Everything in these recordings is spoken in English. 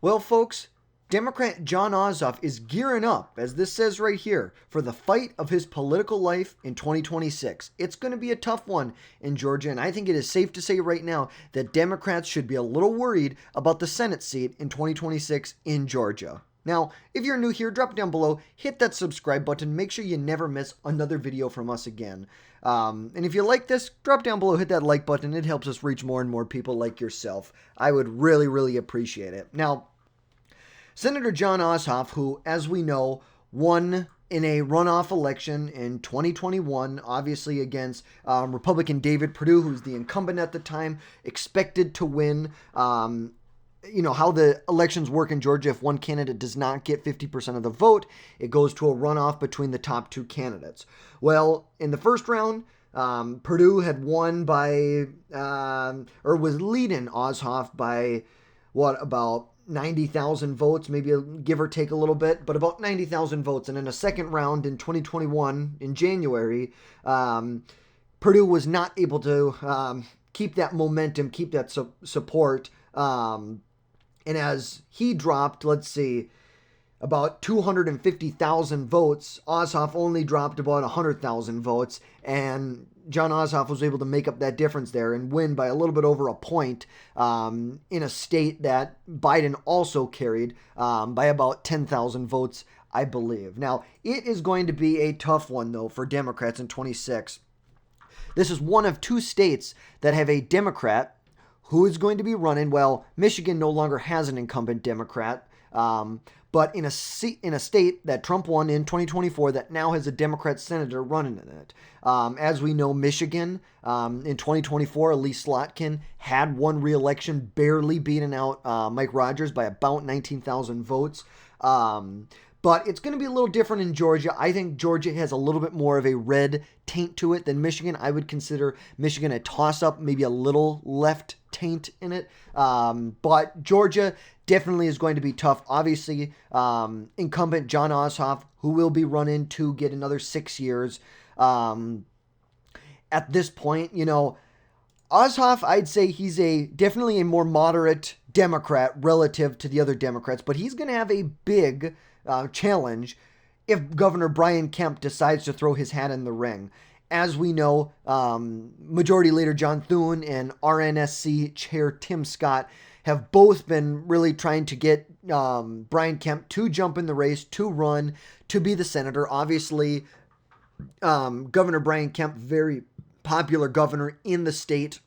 Well, folks, Democrat Jon Ossoff is gearing up, as this says right here, for the fight of his political life in 2026. It's going to be a tough one in Georgia, and I think it is safe to say right now that Democrats should be a little worried about the Senate seat in 2026 in Georgia. Now, if you're new here, drop it down below, hit that subscribe button, make sure you never miss another video from us again. And if you like this, drop down below, hit that like button. It helps us reach more and more people like yourself. I would really appreciate it. Now, Senator Jon Ossoff, who, as we know, won in a runoff election in 2021, obviously against Republican David Perdue, who's the incumbent at the time, expected to win. You know how the elections work in Georgia. If one candidate does not get 50% of the vote, it goes to a runoff between the top two candidates. Well, in the first round, Perdue had won by, or was leading Ossoff by, about 90,000 votes, maybe give or take a little bit, but about 90,000 votes. And in a second round in 2021, in January, Perdue was not able to keep that momentum, keep that support. And as he dropped, let's see, about 250,000 votes, Ossoff only dropped about 100,000 votes, and Jon Ossoff was able to make up that difference there and win by a little bit over a point in a state that Biden also carried by about 10,000 votes, I believe. Now, it is going to be a tough one, though, for Democrats in 26. This is one of two states that have a Democrat who is going to be running. Well, Michigan no longer has an incumbent Democrat, but in a state that Trump won in 2024 that now has a Democrat senator running in it. As we know, Michigan in 2024, Elise Slotkin had won re-election, barely beating out Mike Rogers by about 19,000 votes. But it's going to be a little different in Georgia. I think Georgia has a little bit more of a red taint to it than Michigan. I would consider Michigan a toss-up, maybe a little left taint in it. But Georgia definitely is going to be tough. Obviously, incumbent Jon Ossoff, who will be running to get another 6 years. At this point, you know, Ossoff, I'd say he's definitely a more moderate Democrat relative to the other Democrats, but he's going to have a big challenge if Governor Brian Kemp decides to throw his hat in the ring. As we know, Majority Leader John Thune and RNSC Chair Tim Scott have both been really trying to get Brian Kemp to jump in the race, to run, to be the senator. Obviously, Governor Brian Kemp, very popular governor in the state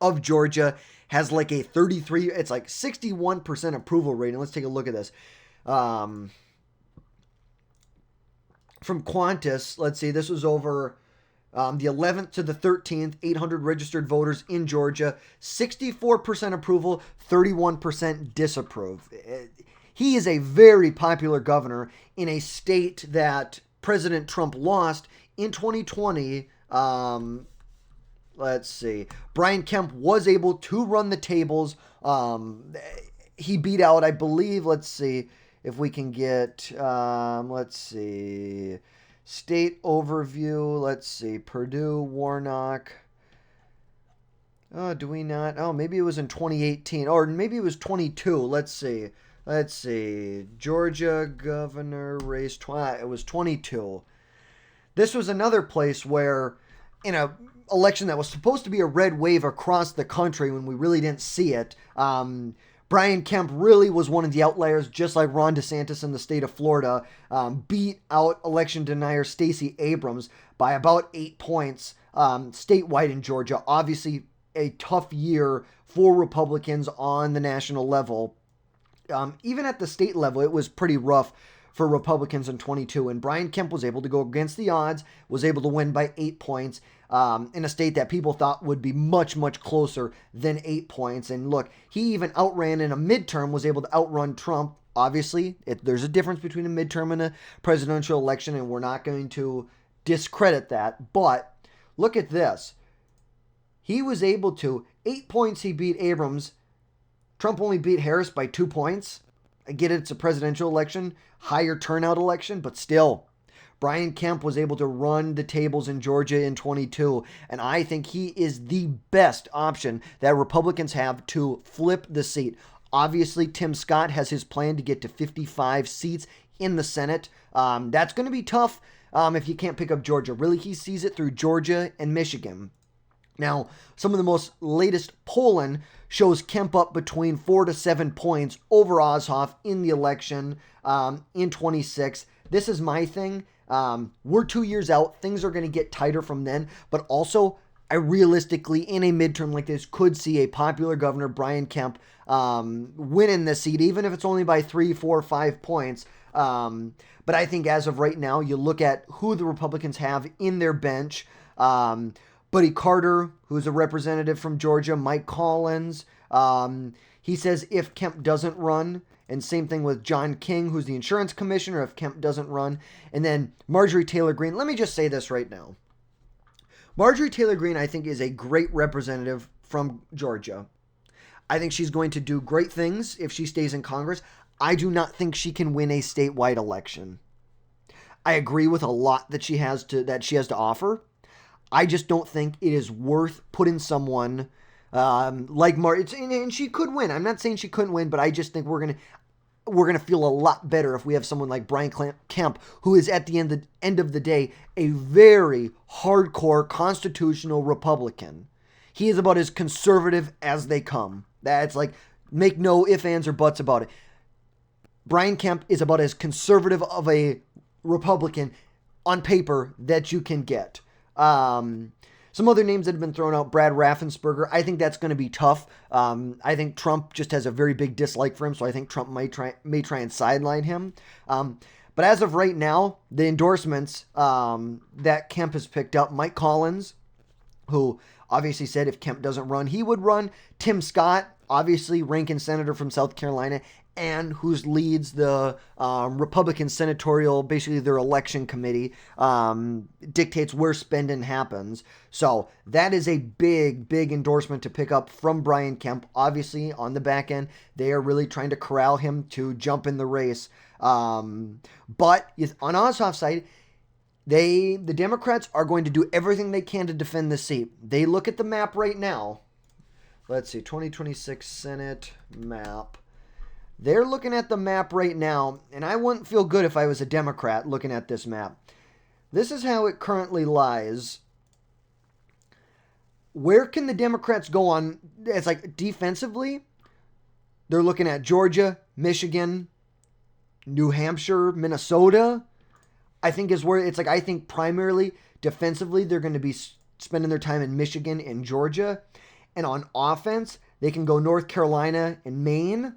of Georgia, has like a 61% approval rating. Let's take a look at this. From Qantas, let's see, this was over the 11th to the 13th, 800 registered voters in Georgia, 64% approval, 31% disapprove. He is a very popular governor in a state that President Trump lost in 2020. Let's see. Brian Kemp was able to run the tables. He beat out, I believe, let's see if we can get, let's see, state overview. Let's see, Perdue, Warnock. Oh, do we not? Oh, maybe it was in 2018, or maybe it was 22. Let's see. Georgia governor race. It was 22. This was another place where, in a election that was supposed to be a red wave across the country when we really didn't see it, Brian Kemp really was one of the outliers, just like Ron DeSantis in the state of Florida, beat out election denier Stacey Abrams by about 8 points statewide in Georgia. Obviously, a tough year for Republicans on the national level. Even at the state level, it was pretty rough for Republicans in 22, and Brian Kemp was able to go against the odds, was able to win by 8 points in a state that people thought would be much closer than 8 points. And look, he even outran in a midterm, was able to outrun Trump. Obviously, there's a difference between a midterm and a presidential election, and we're not going to discredit that. But look at this. He was able to, 8 points he beat Abrams. Trump only beat Harris by 2 points. I get it, it's a presidential election, higher turnout election, but still, Brian Kemp was able to run the tables in Georgia in 22, and I think he is the best option that Republicans have to flip the seat. Obviously, Tim Scott has his plan to get to 55 seats in the Senate. That's going to be tough if you can't pick up Georgia. Really, he sees it through Georgia and Michigan. Now, some of the most latest polling shows Kemp up between 4 to 7 points over Ossoff in the election in 26. This is my thing. We're 2 years out. Things are going to get tighter from then. But also, I realistically, in a midterm like this, could see a popular governor, Brian Kemp, winning the seat, even if it's only by 3, 4, 5 points. But I think as of right now, you look at who the Republicans have in their bench. Buddy Carter, who's a representative from Georgia, Mike Collins. He says if Kemp doesn't run, and same thing with John King, who's the insurance commissioner, if Kemp doesn't run. And then Marjorie Taylor Greene. Let me just say this right now. Marjorie Taylor Greene, I think, is a great representative from Georgia. I think she's going to do great things if she stays in Congress. I do not think she can win a statewide election. I agree with a lot that she has to offer. I just don't think it is worth putting someone like and she could win. I'm not saying she couldn't win, but I just think we're gonna feel a lot better if we have someone like Brian Kemp, who is at the end of the day a very hardcore constitutional Republican. He is about as conservative as they come. That's like, make no ifs, ands, or buts about it. Brian Kemp is about as conservative of a Republican on paper that you can get. Some other names that have been thrown out, Brad Raffensperger. I think that's going to be tough. I think Trump just has a very big dislike for him, so I think Trump may try and sideline him. But as of right now, the endorsements that Kemp has picked up, Mike Collins, who obviously said if Kemp doesn't run, he would run. Tim Scott, obviously ranking senator from South Carolina, and who leads the Republican senatorial, basically their election committee, dictates where spending happens. So that is a big, big endorsement to pick up from Brian Kemp. Obviously, on the back end, they are really trying to corral him to jump in the race. But on Ossoff's side, the Democrats are going to do everything they can to defend the seat. They look at the map right now. Let's see, 2026 Senate map. They're looking at the map right now, and I wouldn't feel good if I was a Democrat looking at this map. This is how it currently lies. Where can the Democrats go on? It's like defensively, they're looking at Georgia, Michigan, New Hampshire, Minnesota. I think is where it's like, I think primarily defensively, they're going to be spending their time in Michigan and Georgia. And on offense, they can go North Carolina and Maine.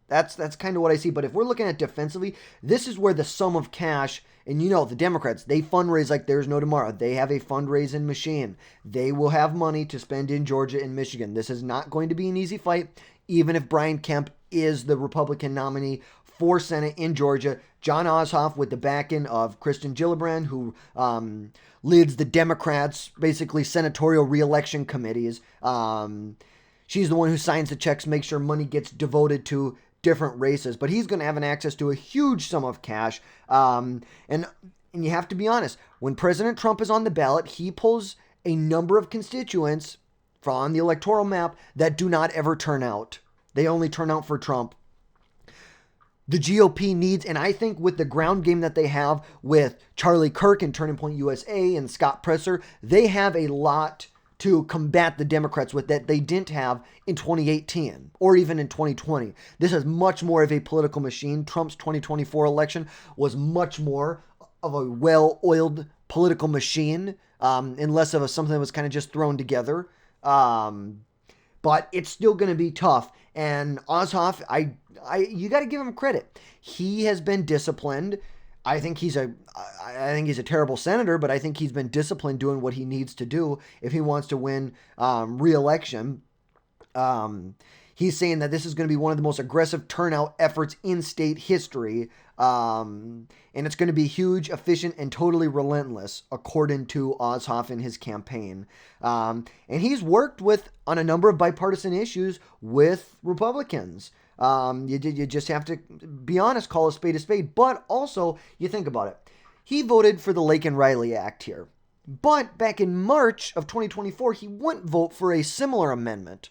That's kind of what I see. But if we're looking at defensively, this is where the sum of cash, and the Democrats, they fundraise like there's no tomorrow. They have a fundraising machine. They will have money to spend in Georgia and Michigan. This is not going to be an easy fight, even if Brian Kemp is the Republican nominee for Senate in Georgia. Jon Ossoff, with the backing of Kristen Gillibrand, who leads the Democrats' basically senatorial reelection committees. She's the one who signs the checks, makes sure money gets devoted to different races, but he's going to have an access to a huge sum of cash. And you have to be honest, when President Trump is on the ballot, he pulls a number of constituents on the electoral map that do not ever turn out. They only turn out for Trump. The GOP needs, and I think with the ground game that they have with Charlie Kirk and Turning Point USA and Scott Presser, they have a lot to combat the Democrats with that they didn't have in 2018 or even in 2020. This is much more of a political machine. Trump's 2024 election was much more of a well-oiled political machine and less of something that was kind of just thrown together. But it's still going to be tough. And Ossoff, you got to give him credit. He has been disciplined. I think he's a terrible senator, but I think he's been disciplined doing what he needs to do if he wants to win re-election. He's saying that this is going to be one of the most aggressive turnout efforts in state history, and it's going to be huge, efficient, and totally relentless, according to Ossoff in his campaign. And he's worked on a number of bipartisan issues with Republicans. You just have to be honest, call a spade, but also you think about it. He voted for the Laken Riley Act here, but back in March of 2024, he wouldn't vote for a similar amendment.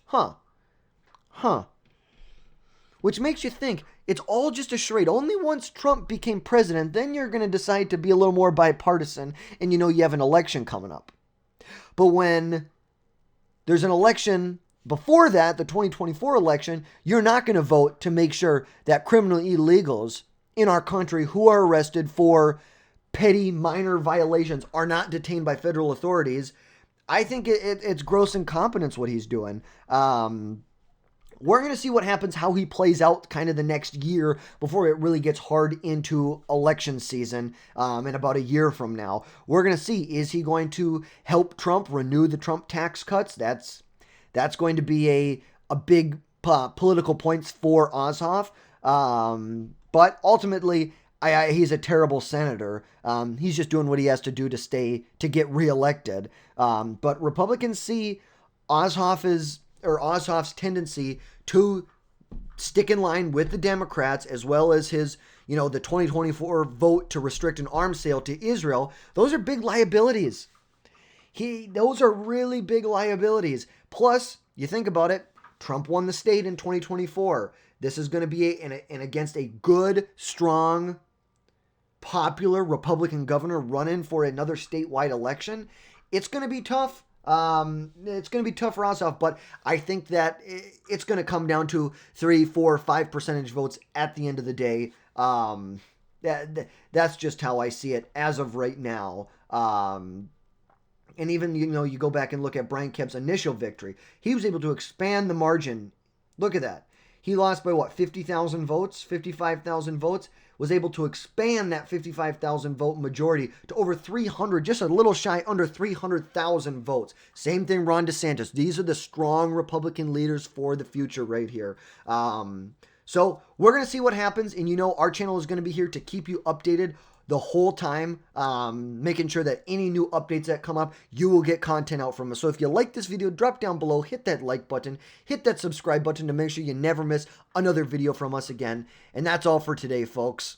which makes you think it's all just a charade. Only once Trump became president, then you're going to decide to be a little more bipartisan and you know you have an election coming up. But when there's an election before that, the 2024 election, you're not going to vote to make sure that criminal illegals in our country who are arrested for petty minor violations are not detained by federal authorities. I think it's gross incompetence what he's doing. We're going to see what happens, how he plays out kind of the next year before it really gets hard into election season in about a year from now. We're going to see, is he going to help Trump renew the Trump tax cuts? That's going to be a big political points for Ossoff. But ultimately, he's a terrible senator. He's just doing what he has to do to get reelected. But Republicans see Ossoff's tendency to stick in line with the Democrats, as well as his, the 2024 vote to restrict an arms sale to Israel. Those are big liabilities. Those are really big liabilities. Plus, you think about it, Trump won the state in 2024. This is going to be against a good, strong, popular Republican governor running for another statewide election. It's going to be tough. It's going to be tough for Ossoff, but I think that it's going to come down to 3, 4, 5 percentage votes at the end of the day. That's just how I see it as of right now. And even, you go back and look at Brian Kemp's initial victory. He was able to expand the margin. Look at that. He lost by 50,000 votes, 55,000 votes, was able to expand that 55,000 vote majority to over 300, just a little shy under 300,000 votes. Same thing, Ron DeSantis. These are the strong Republican leaders for the future right here. So we're going to see what happens. And our channel is going to be here to keep you updated the whole time, making sure that any new updates that come up, you will get content out from us. So if you like this video, drop down below, hit that like button, hit that subscribe button to make sure you never miss another video from us again. And that's all for today, folks.